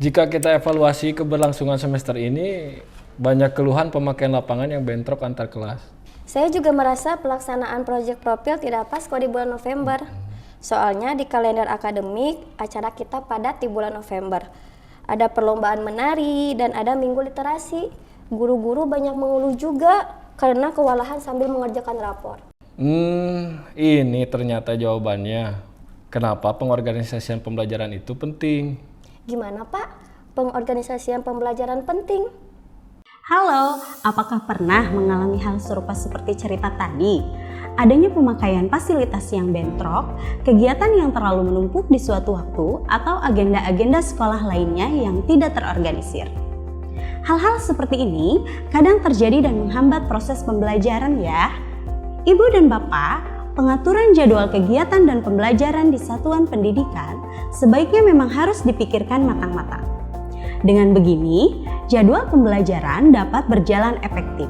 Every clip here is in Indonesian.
Jika kita evaluasi keberlangsungan semester ini, banyak keluhan pemakaian lapangan yang bentrok antar kelas. Saya juga merasa pelaksanaan proyek profil tidak pas kalau di bulan November. Soalnya di kalender akademik, acara kita padat di bulan November. Ada perlombaan menari dan ada minggu literasi. Guru-guru banyak mengeluh juga karena kewalahan sambil mengerjakan rapor. Ini ternyata jawabannya. Kenapa pengorganisasian pembelajaran itu penting? Gimana Pak? Pengorganisasian pembelajaran penting. Halo, apakah pernah mengalami hal serupa seperti cerita tadi? Adanya pemakaian fasilitas yang bentrok, kegiatan yang terlalu menumpuk di suatu waktu, atau agenda-agenda sekolah lainnya yang tidak terorganisir. Hal-hal seperti ini kadang terjadi dan menghambat proses pembelajaran ya. Ibu dan Bapak, pengaturan jadwal kegiatan dan pembelajaran di satuan pendidikan sebaiknya memang harus dipikirkan matang-matang. Dengan begini, jadwal pembelajaran dapat berjalan efektif.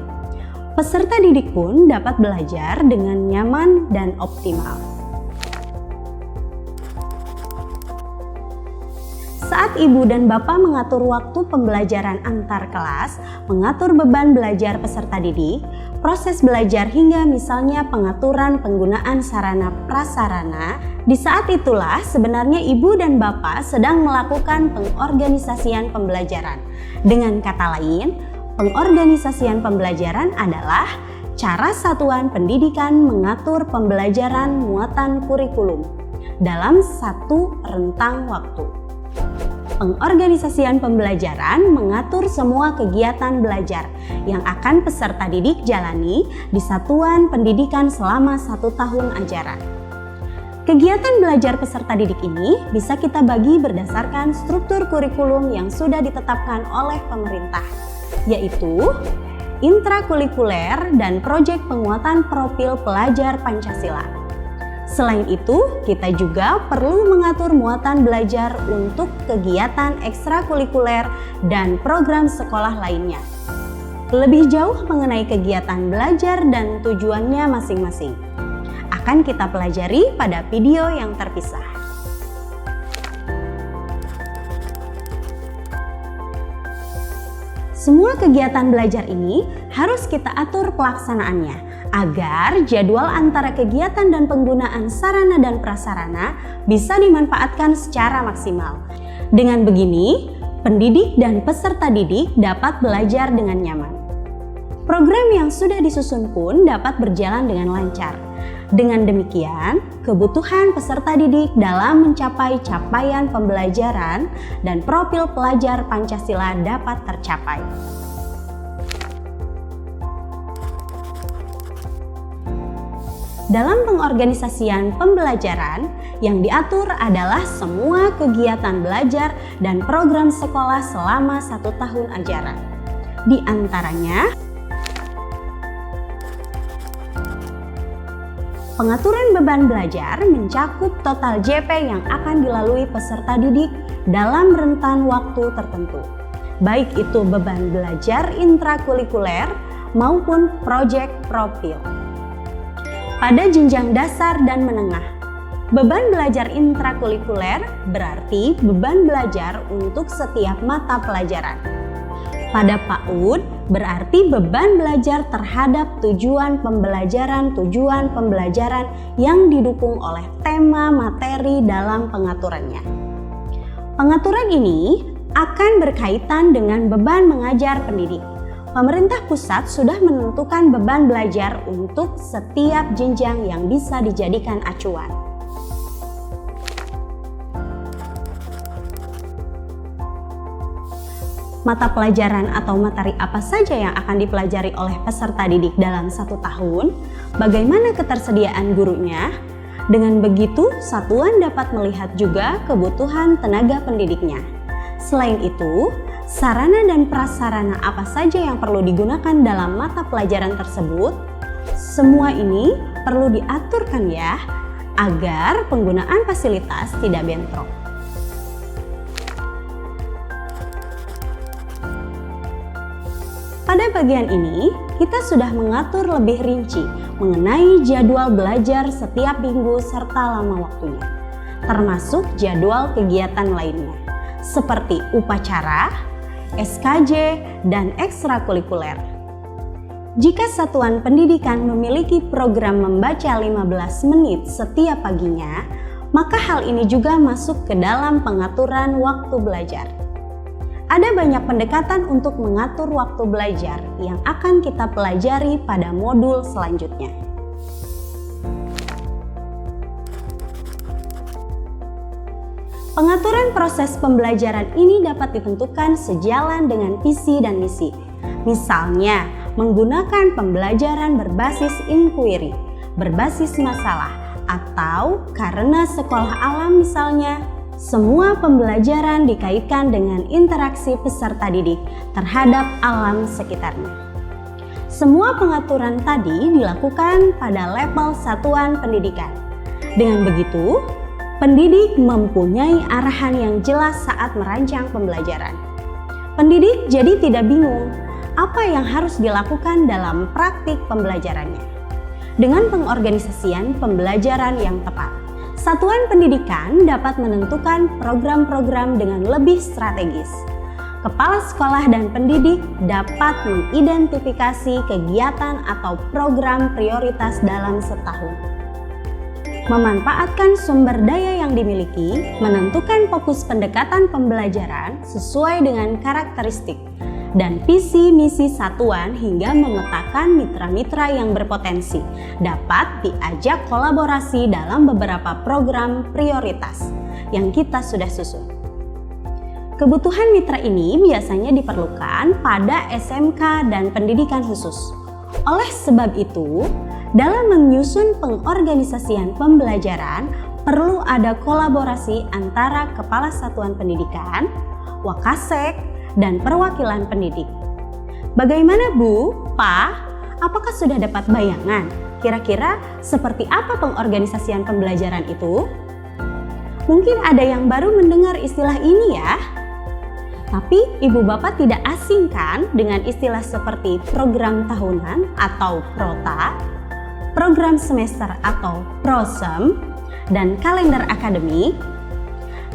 Peserta didik pun dapat belajar dengan nyaman dan optimal. Saat ibu dan bapak mengatur waktu pembelajaran antar kelas, mengatur beban belajar peserta didik, proses belajar hingga misalnya pengaturan penggunaan sarana prasarana, di saat itulah sebenarnya ibu dan bapak sedang melakukan pengorganisasian pembelajaran. Dengan kata lain, pengorganisasian pembelajaran adalah cara satuan pendidikan mengatur pembelajaran muatan kurikulum dalam satu rentang waktu. Pengorganisasian pembelajaran mengatur semua kegiatan belajar yang akan peserta didik jalani di satuan pendidikan selama 1 tahun ajaran. Kegiatan belajar peserta didik ini bisa kita bagi berdasarkan struktur kurikulum yang sudah ditetapkan oleh pemerintah, yaitu intrakurikuler dan proyek penguatan profil pelajar Pancasila. Selain itu, kita juga perlu mengatur muatan belajar untuk kegiatan ekstrakurikuler dan program sekolah lainnya. Lebih jauh mengenai kegiatan belajar dan tujuannya masing-masing akan kita pelajari pada video yang terpisah. Semua kegiatan belajar ini harus kita atur pelaksanaannya agar jadwal antara kegiatan dan penggunaan sarana dan prasarana bisa dimanfaatkan secara maksimal. Dengan begini, pendidik dan peserta didik dapat belajar dengan nyaman. Program yang sudah disusun pun dapat berjalan dengan lancar. Dengan demikian, kebutuhan peserta didik dalam mencapai capaian pembelajaran dan profil pelajar Pancasila dapat tercapai. Dalam pengorganisasian pembelajaran, yang diatur adalah semua kegiatan belajar dan program sekolah selama 1 tahun ajaran. Di antaranya, pengaturan beban belajar mencakup total JP yang akan dilalui peserta didik dalam rentan waktu tertentu, baik itu beban belajar intrakurikuler maupun proyek profil. Pada jenjang dasar dan menengah, beban belajar intrakurikuler berarti beban belajar untuk setiap mata pelajaran. Pada PAUD berarti beban belajar terhadap tujuan pembelajaran yang didukung oleh tema materi dalam pengaturannya. Pengaturan ini akan berkaitan dengan beban mengajar pendidik. Pemerintah pusat sudah menentukan beban belajar untuk setiap jenjang yang bisa dijadikan acuan. Mata pelajaran atau materi apa saja yang akan dipelajari oleh peserta didik dalam 1 tahun, bagaimana ketersediaan gurunya. Dengan begitu, satuan dapat melihat juga kebutuhan tenaga pendidiknya. Selain itu, sarana dan prasarana apa saja yang perlu digunakan dalam mata pelajaran tersebut, semua ini perlu diaturkan ya, agar penggunaan fasilitas tidak bentrok. Pada bagian ini, kita sudah mengatur lebih rinci mengenai jadwal belajar setiap minggu serta lama waktunya, termasuk jadwal kegiatan lainnya. seperti upacara, SKJ, dan ekstrakurikuler. Jika satuan pendidikan memiliki program membaca 15 menit setiap paginya, maka hal ini juga masuk ke dalam pengaturan waktu belajar. Ada banyak pendekatan untuk mengatur waktu belajar yang akan kita pelajari pada modul selanjutnya. Pengaturan proses pembelajaran ini dapat ditentukan sejalan dengan visi dan misi. Misalnya, menggunakan pembelajaran berbasis inquiry, berbasis masalah, atau karena sekolah alam misalnya, semua pembelajaran dikaitkan dengan interaksi peserta didik terhadap alam sekitarnya. Semua pengaturan tadi dilakukan pada level satuan pendidikan. Dengan begitu, pendidik mempunyai arahan yang jelas saat merancang pembelajaran. Pendidik jadi tidak bingung apa yang harus dilakukan dalam praktik pembelajarannya. Dengan pengorganisasian pembelajaran yang tepat, satuan pendidikan dapat menentukan program-program dengan lebih strategis. Kepala sekolah dan pendidik dapat mengidentifikasi kegiatan atau program prioritas dalam setahun. Memanfaatkan sumber daya yang dimiliki, menentukan fokus pendekatan pembelajaran sesuai dengan karakteristik dan visi misi satuan hingga memetakan mitra-mitra yang berpotensi dapat diajak kolaborasi dalam beberapa program prioritas yang kita sudah susun. Kebutuhan mitra ini biasanya diperlukan pada SMK dan pendidikan khusus. Oleh sebab itu, dalam menyusun pengorganisasian pembelajaran perlu ada kolaborasi antara kepala satuan pendidikan, Wakasek, dan perwakilan pendidik. Bagaimana Bu, Pak? Apakah sudah dapat bayangan? Kira-kira seperti apa pengorganisasian pembelajaran itu? Mungkin ada yang baru mendengar istilah ini ya. Tapi Ibu Bapak tidak asing kan dengan istilah seperti program tahunan atau PROTA, program semester atau PROSEM, dan kalender akademik?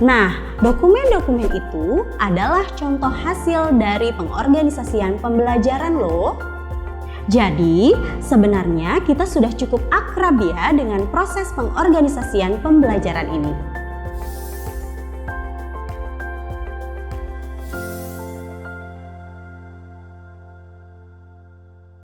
Nah, dokumen-dokumen itu adalah contoh hasil dari pengorganisasian pembelajaran loh. Jadi, sebenarnya kita sudah cukup akrab ya dengan proses pengorganisasian pembelajaran ini.